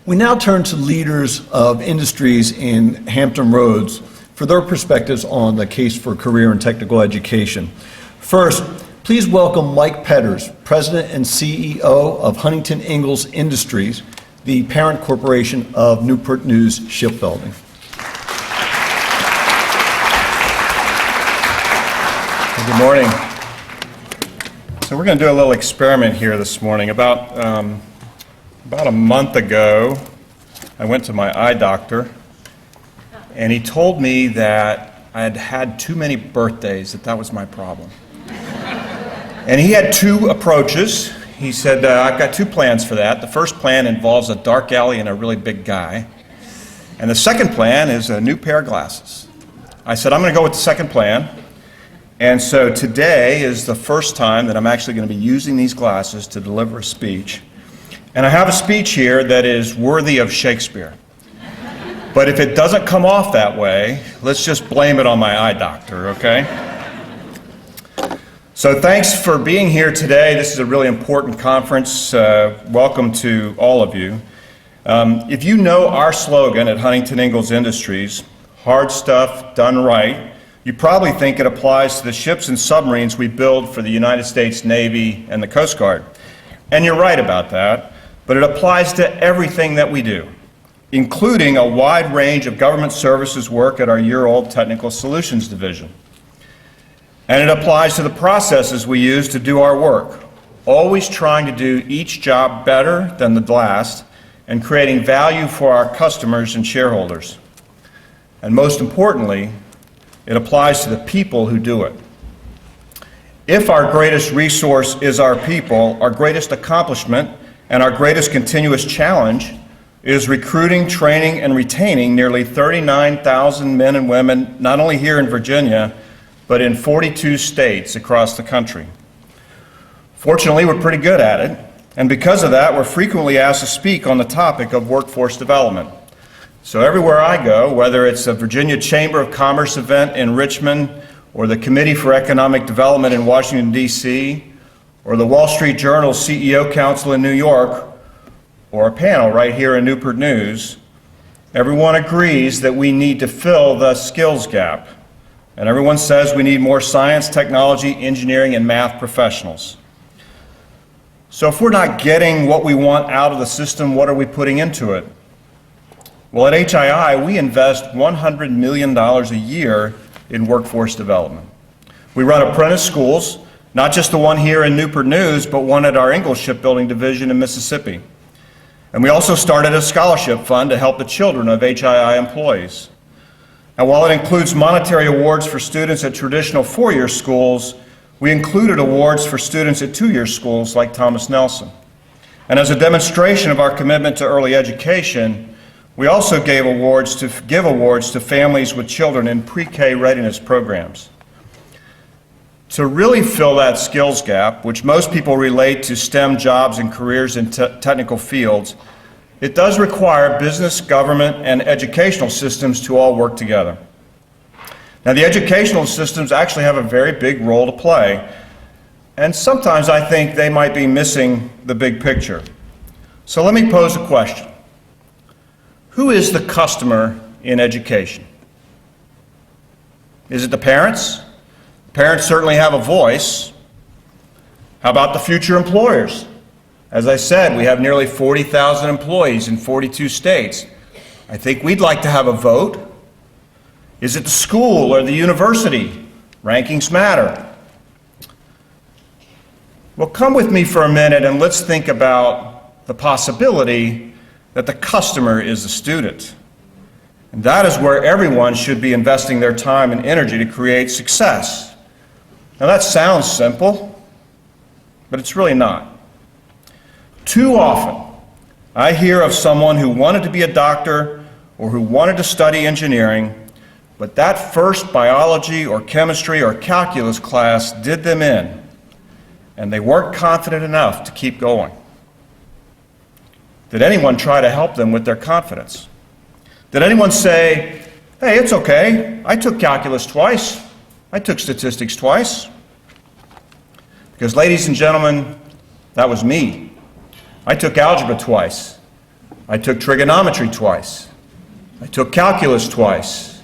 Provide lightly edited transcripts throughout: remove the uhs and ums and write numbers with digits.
We now turn to leaders of industries in Hampton Roads for their perspectives on the case for career and technical education. First, please welcome Mike Petters, President and CEO of Huntington Ingalls Industries, the parent corporation of Newport News Shipbuilding. Good morning. So we're going to do a little experiment here this morning. About a month ago, I went to my eye doctor, and he told me that I had had too many birthdays, that was my problem. And he had two approaches. He said, I've got two plans for that. The first plan involves a dark alley and a really big guy. And the second plan is a new pair of glasses. I said, I'm going to go with the second plan. And so today is the first time that I'm actually going to be using these glasses to deliver a speech. And I have a speech here that is worthy of Shakespeare. But if it doesn't come off that way, let's just blame it on my eye doctor, okay? So thanks for being here today. This is a really important conference. Welcome to all of you. If you know our slogan at Huntington Ingalls Industries, hard stuff done right, you probably think it applies to the ships and submarines we build for the United States Navy and the Coast Guard. And you're right about that, but it applies to everything that we do, including a wide range of government services work at our year-old Technical Solutions Division. And it applies to the processes we use to do our work, always trying to do each job better than the last and creating value for our customers and shareholders. And most importantly, it applies to the people who do it. If our greatest resource is our people, our greatest accomplishment and our greatest continuous challenge is recruiting, training, and retaining nearly 39,000 men and women, not only here in Virginia, but in 42 states across the country. Fortunately, we're pretty good at it, and because of that, we're frequently asked to speak on the topic of workforce development. So everywhere I go, whether it's a Virginia Chamber of Commerce event in Richmond, or the Committee for Economic Development in Washington, D.C., or the Wall Street Journal CEO Council in New York, or a panel right here in Newport News, everyone agrees that we need to fill the skills gap. And everyone says we need more science, technology, engineering, and math professionals. So if we're not getting what we want out of the system, what are we putting into it? Well, at HII, we invest $100 million a year in workforce development. We run apprentice schools, not just the one here in Newport News, but one at our Ingalls Shipbuilding Division in Mississippi. And we also started a scholarship fund to help the children of HII employees. And while it includes monetary awards for students at traditional four-year schools, we included awards for students at two-year schools like Thomas Nelson. And as a demonstration of our commitment to early education, we also give awards to families with children in pre-K readiness programs. To really fill that skills gap, which most people relate to STEM jobs and careers in technical fields, it does require business, government, and educational systems to all work together. Now, the educational systems actually have a very big role to play, and sometimes I think they might be missing the big picture. So let me pose a question. Who is the customer in education? Is it the parents? Parents certainly have a voice. How about the future employers? As I said, we have nearly 40,000 employees in 42 states. I think we'd like to have a vote. Is it the school or the university? Rankings matter. Well, come with me for a minute and let's think about the possibility that the customer is the student. And that is where everyone should be investing their time and energy to create success. Now that sounds simple, but it's really not. Too often, I hear of someone who wanted to be a doctor or who wanted to study engineering, but that first biology or chemistry or calculus class did them in, and they weren't confident enough to keep going. Did anyone try to help them with their confidence? Did anyone say, hey, it's okay, I took calculus twice, I took statistics twice? Because, ladies and gentlemen, that was me. I took algebra twice. I took trigonometry twice. I took calculus twice.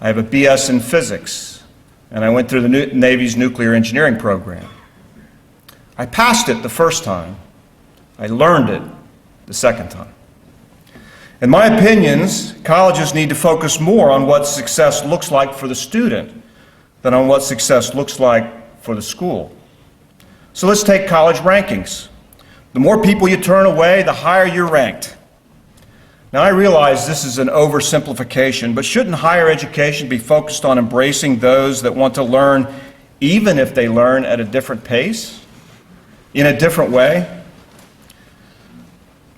I have a BS in physics, and I went through the Navy's nuclear engineering program. I passed it the first time. I learned it the second time. In my opinions, colleges need to focus more on what success looks like for the student than on what success looks like for the school. So let's take college rankings. The more people you turn away, the higher you're ranked. Now I realize this is an oversimplification, but shouldn't higher education be focused on embracing those that want to learn even if they learn at a different pace, in a different way?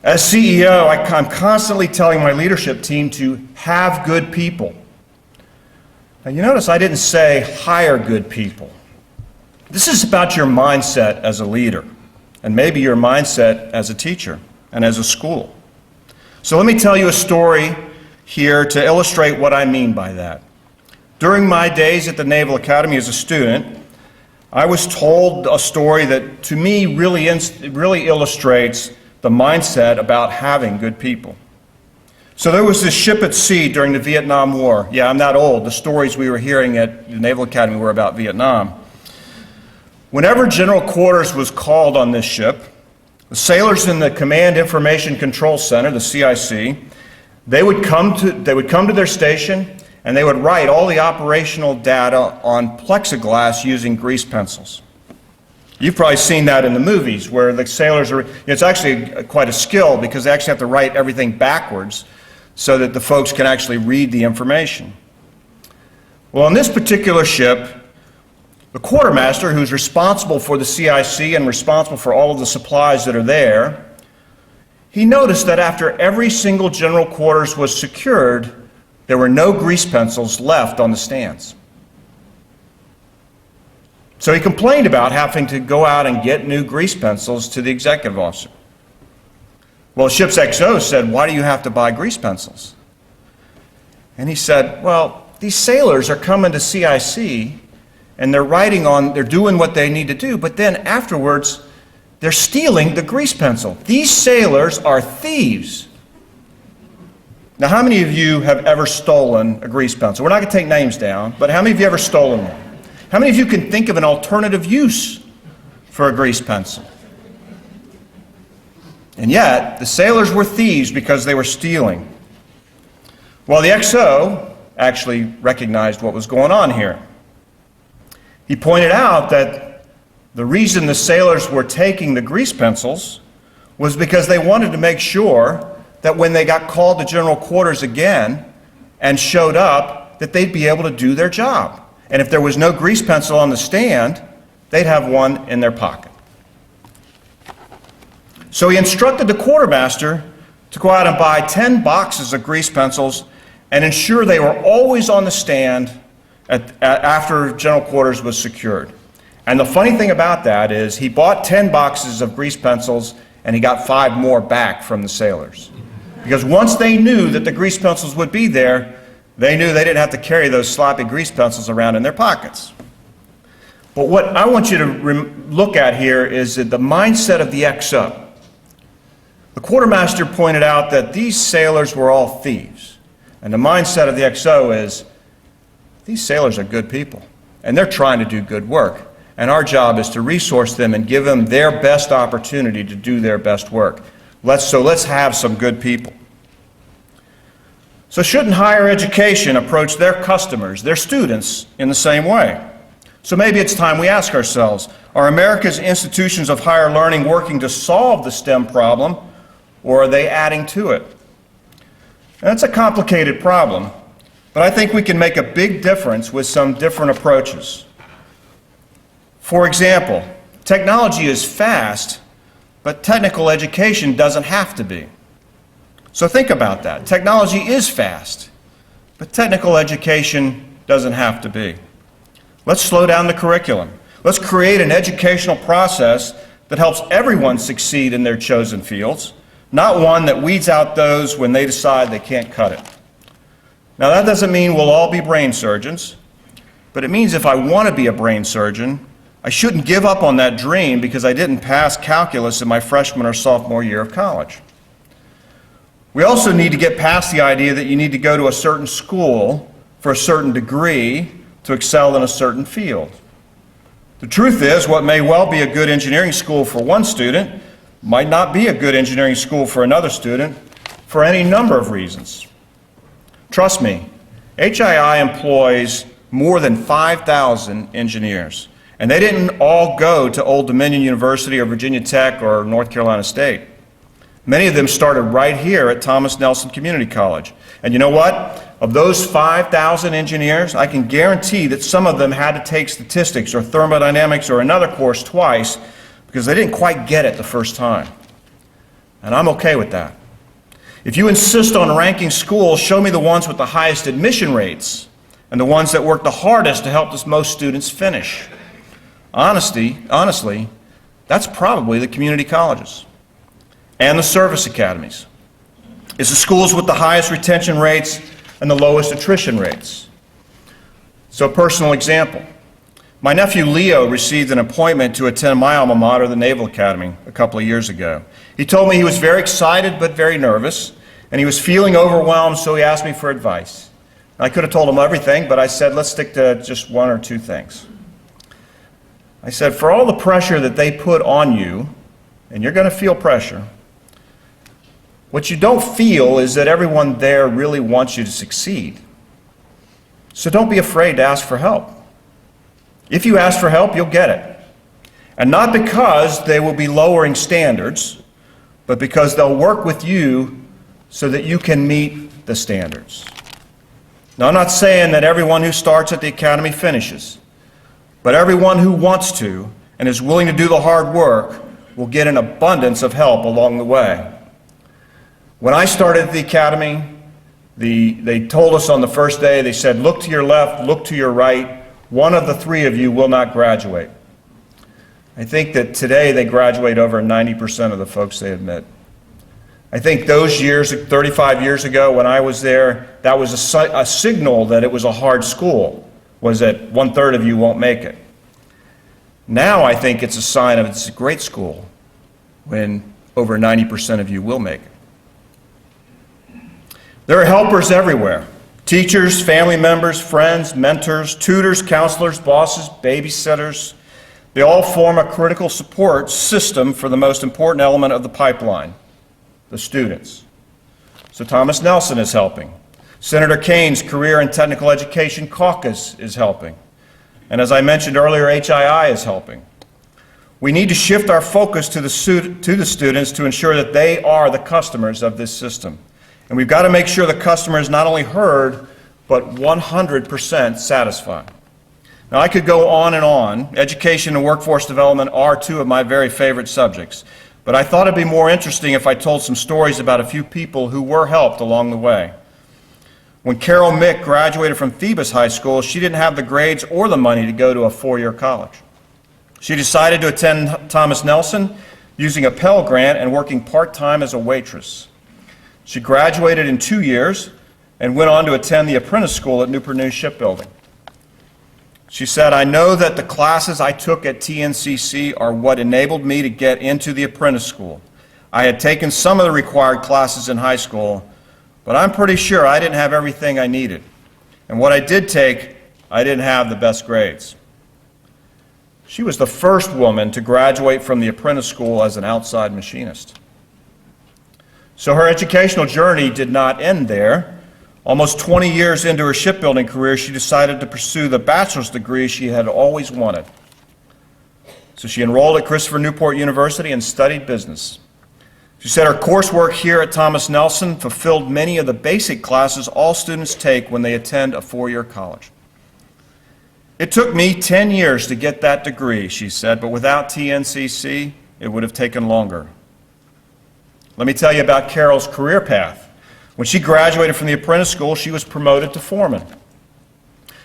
As CEO, I'm constantly telling my leadership team to have good people. Now you notice I didn't say hire good people. This is about your mindset as a leader, and maybe your mindset as a teacher and as a school. So let me tell you a story here to illustrate what I mean by that. During my days at the Naval Academy as a student, I was told a story that to me really illustrates the mindset about having good people. So there was this ship at sea during the Vietnam War. Yeah, I'm not old. The stories we were hearing at the Naval Academy were about Vietnam. Whenever General Quarters was called on this ship, the sailors in the Command Information Control Center, the CIC, they would come to their station and they would write all the operational data on plexiglass using grease pencils. You've probably seen that in the movies where the sailors are, it's actually quite a skill because they actually have to write everything backwards so that the folks can actually read the information. Well, on this particular ship, the quartermaster, who's responsible for the CIC and responsible for all of the supplies that are there, he noticed that after every single general quarters was secured, there were no grease pencils left on the stands. So he complained about having to go out and get new grease pencils to the executive officer. Well, ship's XO said, "Why do you have to buy grease pencils?" And he said, "Well, these sailors are coming to CIC and they're doing what they need to do, but then afterwards, they're stealing the grease pencil. These sailors are thieves." Now, how many of you have ever stolen a grease pencil? We're not going to take names down, but how many of you have ever stolen one? How many of you can think of an alternative use for a grease pencil? And yet, the sailors were thieves because they were stealing. Well, the XO actually recognized what was going on here. He pointed out that the reason the sailors were taking the grease pencils was because they wanted to make sure that when they got called to general quarters again and showed up, that they'd be able to do their job. And if there was no grease pencil on the stand, they'd have one in their pocket. So he instructed the quartermaster to go out and buy 10 boxes of grease pencils and ensure they were always on the stand after general quarters was secured. And the funny thing about that is he bought 10 boxes of grease pencils and he got 5 more back from the sailors. Because once they knew that the grease pencils would be there, they knew they didn't have to carry those sloppy grease pencils around in their pockets. But what I want you to look at here is the mindset of the XO. The quartermaster pointed out that these sailors were all thieves. And the mindset of the XO is, these sailors are good people, and they're trying to do good work. And our job is to resource them and give them their best opportunity to do their best work. So let's have some good people. So shouldn't higher education approach their customers, their students, in the same way? So maybe it's time we ask ourselves, are America's institutions of higher learning working to solve the STEM problem, or are they adding to it? Now, that's a complicated problem, but I think we can make a big difference with some different approaches. For example, technology is fast, but technical education doesn't have to be. So think about that. Technology is fast, but technical education doesn't have to be. Let's slow down the curriculum. Let's create an educational process that helps everyone succeed in their chosen fields, not one that weeds out those when they decide they can't cut it. Now, that doesn't mean we'll all be brain surgeons, but it means if I want to be a brain surgeon, I shouldn't give up on that dream because I didn't pass calculus in my freshman or sophomore year of college. We also need to get past the idea that you need to go to a certain school for a certain degree to excel in a certain field. The truth is, what may well be a good engineering school for one student might not be a good engineering school for another student for any number of reasons. Trust me, HII employs more than 5,000 engineers, and they didn't all go to Old Dominion University or Virginia Tech or North Carolina State. Many of them started right here at Thomas Nelson Community College. And you know what? Of those 5,000 engineers, I can guarantee that some of them had to take statistics or thermodynamics or another course twice because they didn't quite get it the first time. And I'm okay with that. If you insist on ranking schools, show me the ones with the highest admission rates and the ones that work the hardest to help most students finish. Honestly, that's probably the community colleges and the service academies. It's the schools with the highest retention rates and the lowest attrition rates. So a personal example. My nephew Leo received an appointment to attend my alma mater, the Naval Academy, a couple of years ago. He told me he was very excited but very nervous, and he was feeling overwhelmed, so he asked me for advice. I could have told him everything, but I said, let's stick to just one or two things. I said, for all the pressure that they put on you, and you're going to feel pressure, what you don't feel is that everyone there really wants you to succeed. So don't be afraid to ask for help. If you ask for help, you'll get it. And not because they will be lowering standards, but because they'll work with you so that you can meet the standards. Now, I'm not saying that everyone who starts at the academy finishes, but everyone who wants to and is willing to do the hard work will get an abundance of help along the way. When I started at the academy, they told us on the first day, they said, look to your left, look to your right. One of the three of you will not graduate. I think that today they graduate over 90% of the folks they admit. I think those years, 35 years ago when I was there, that was a signal that it was a hard school, was that 1/3 of you won't make it. Now I think it's a sign of it's a great school when over 90% of you will make it. There are helpers everywhere. Teachers, family members, friends, mentors, tutors, counselors, bosses, babysitters. They all form a critical support system for the most important element of the pipeline, the students. So Thomas Nelson is helping. Senator Kane's Career and Technical Education Caucus is helping. And as I mentioned earlier, HII is helping. We need to shift our focus to the students to ensure that they are the customers of this system. And we've got to make sure the customer is not only heard, but 100% satisfied. Now, I could go on and on. Education and workforce development are two of my very favorite subjects. But I thought it'd be more interesting if I told some stories about a few people who were helped along the way. When Carol Mick graduated from Phoebus High School, she didn't have the grades or the money to go to a four-year college. She decided to attend Thomas Nelson using a Pell Grant and working part-time as a waitress. She graduated in 2 years and went on to attend the apprentice school at Newport News Shipbuilding. She said, I know that the classes I took at TNCC are what enabled me to get into the apprentice school. I had taken some of the required classes in high school, but I'm pretty sure I didn't have everything I needed. And what I did take, I didn't have the best grades. She was the first woman to graduate from the apprentice school as an outside machinist. So her educational journey did not end there. Almost 20 years into her shipbuilding career, she decided to pursue the bachelor's degree she had always wanted. So she enrolled at Christopher Newport University and studied business. She said her coursework here at Thomas Nelson fulfilled many of the basic classes all students take when they attend a four-year college. It took me 10 years to get that degree, she said, but without TNCC, it would have taken longer. Let me tell you about Carol's career path. When she graduated from the apprentice school, she was promoted to foreman.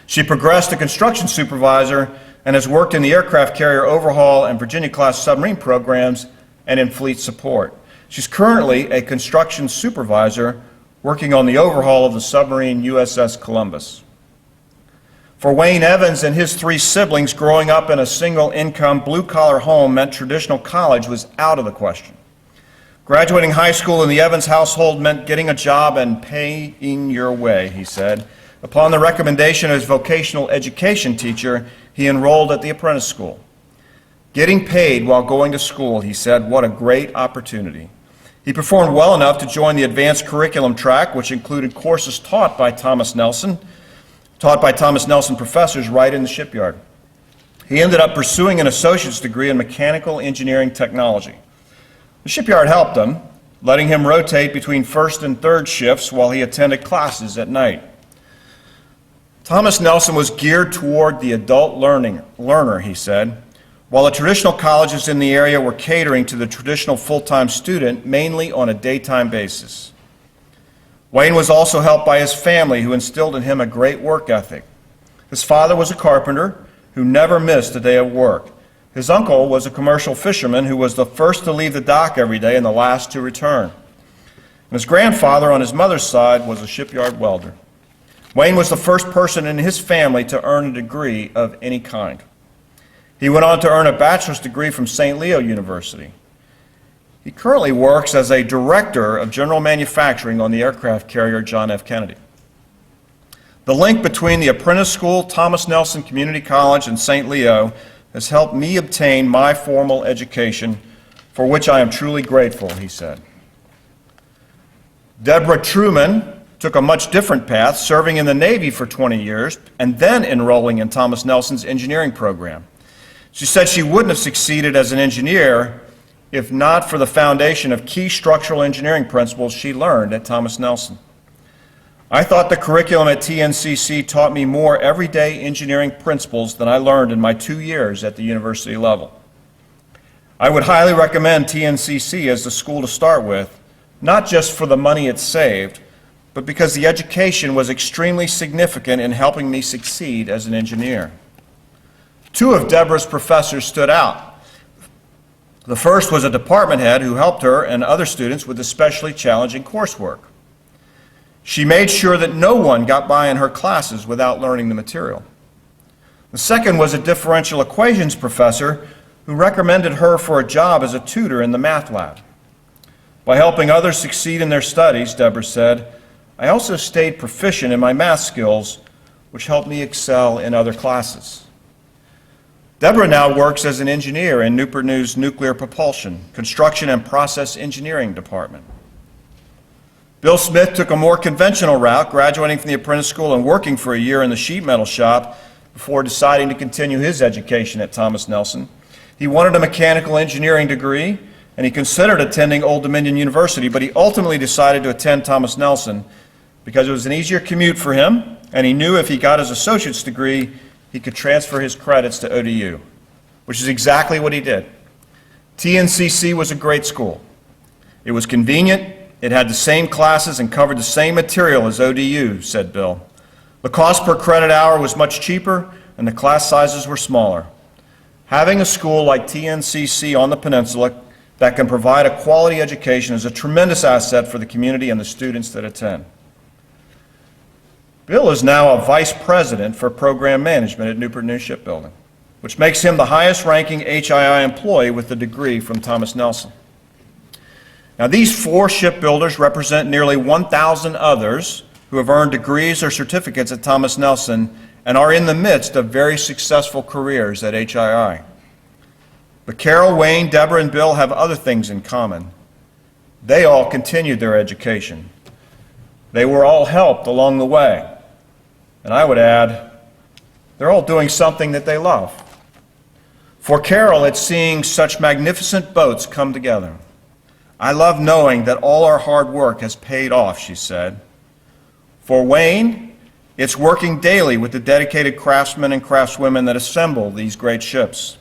She progressed to construction supervisor and has worked in the aircraft carrier overhaul and Virginia-class submarine programs and in fleet support. She's currently a construction supervisor working on the overhaul of the submarine USS Columbus. For Wayne Evans and his three siblings, growing up in a single-income, blue-collar home meant traditional college was out of the question. Graduating high school in the Evans household meant getting a job and paying your way, he said. Upon the recommendation of his vocational education teacher, he enrolled at the apprentice school. Getting paid while going to school, he said, what a great opportunity. He performed well enough to join the advanced curriculum track, which included courses taught by Thomas Nelson professors right in the shipyard. He ended up pursuing an associate's degree in mechanical engineering technology. The shipyard helped him, letting him rotate between first and third shifts while he attended classes at night. Thomas Nelson was geared toward the adult learner, he said, while the traditional colleges in the area were catering to the traditional full-time student, mainly on a daytime basis. Wayne was also helped by his family, who instilled in him a great work ethic. His father was a carpenter who never missed a day of work. His uncle was a commercial fisherman who was the first to leave the dock every day and the last to return. And his grandfather on his mother's side was a shipyard welder. Wayne was the first person in his family to earn a degree of any kind. He went on to earn a bachelor's degree from St. Leo University. He currently works as a director of general manufacturing on the aircraft carrier John F. Kennedy. The link between the apprentice school, Thomas Nelson Community College, and St. Leo has helped me obtain my formal education, for which I am truly grateful, he said. Deborah Truman took a much different path, serving in the Navy for 20 years and then enrolling in Thomas Nelson's engineering program. She said she wouldn't have succeeded as an engineer if not for the foundation of key structural engineering principles she learned at Thomas Nelson. I thought the curriculum at TNCC taught me more everyday engineering principles than I learned in my 2 years at the university level. I would highly recommend TNCC as the school to start with, not just for the money it saved, but because the education was extremely significant in helping me succeed as an engineer. 2 of Deborah's professors stood out. The first was a department head who helped her and other students with especially challenging coursework. She made sure that no one got by in her classes without learning the material. The second was a differential equations professor who recommended her for a job as a tutor in the math lab. By helping others succeed in their studies, Deborah said, I also stayed proficient in my math skills, which helped me excel in other classes. Deborah now works as an engineer in Newport News Nuclear Propulsion, Construction and Process Engineering Department. Bill Smith took a more conventional route, graduating from the apprentice school and working for a year in the sheet metal shop before deciding to continue his education at Thomas Nelson. He wanted a mechanical engineering degree, and he considered attending Old Dominion University, but he ultimately decided to attend Thomas Nelson because it was an easier commute for him, and he knew if he got his associate's degree, he could transfer his credits to ODU, which is exactly what he did. TNCC was a great school. It was convenient, it had the same classes and covered the same material as ODU, said Bill. The cost per credit hour was much cheaper and the class sizes were smaller. Having a school like TNCC on the peninsula that can provide a quality education is a tremendous asset for the community and the students that attend. Bill is now a vice president for program management at Newport News Shipbuilding, which makes him the highest ranking HII employee with a degree from Thomas Nelson. Now, these 4 shipbuilders represent nearly 1,000 others who have earned degrees or certificates at Thomas Nelson and are in the midst of very successful careers at HII. But Carol, Wayne, Deborah, and Bill have other things in common. They all continued their education. They were all helped along the way. And I would add, they're all doing something that they love. For Carol, it's seeing such magnificent boats come together. I love knowing that all our hard work has paid off, she said. For Wayne, it's working daily with the dedicated craftsmen and craftswomen that assemble these great ships.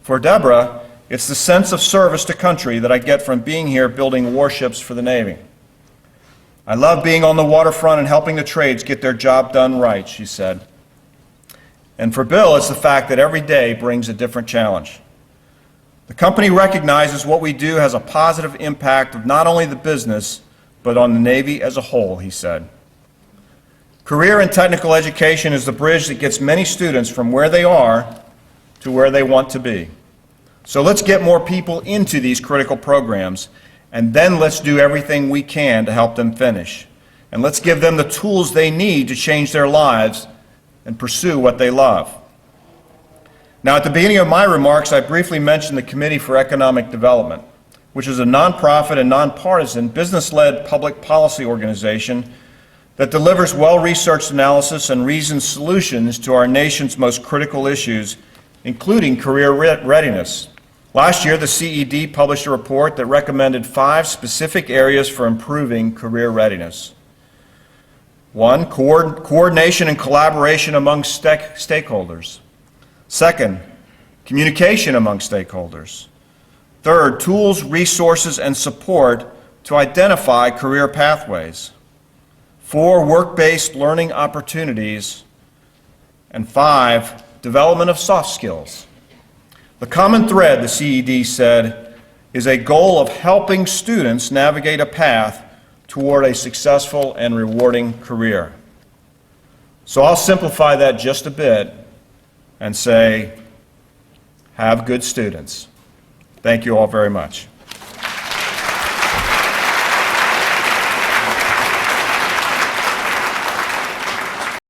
For Deborah, it's the sense of service to country that I get from being here building warships for the Navy. I love being on the waterfront and helping the trades get their job done right, she said. And for Bill, it's the fact that every day brings a different challenge. The company recognizes what we do has a positive impact of not only the business, but on the Navy as a whole, he said. Career and technical education is the bridge that gets many students from where they are to where they want to be. So let's get more people into these critical programs and then let's do everything we can to help them finish. And let's give them the tools they need to change their lives and pursue what they love. Now, at the beginning of my remarks, I briefly mentioned the Committee for Economic Development, which is a nonprofit and nonpartisan, business-led public policy organization that delivers well-researched analysis and reasoned solutions to our nation's most critical issues, including career readiness. Last year, the CED published a report that recommended 5 specific areas for improving career readiness. 1, coordination and collaboration among stakeholders. 2nd, communication among stakeholders. 3rd, tools, resources, and support to identify career pathways. 4, work-based learning opportunities. And 5, development of soft skills. The common thread, the CED said, is a goal of helping students navigate a path toward a successful and rewarding career. So I'll simplify that just a bit and say, have good students. Thank you all very much.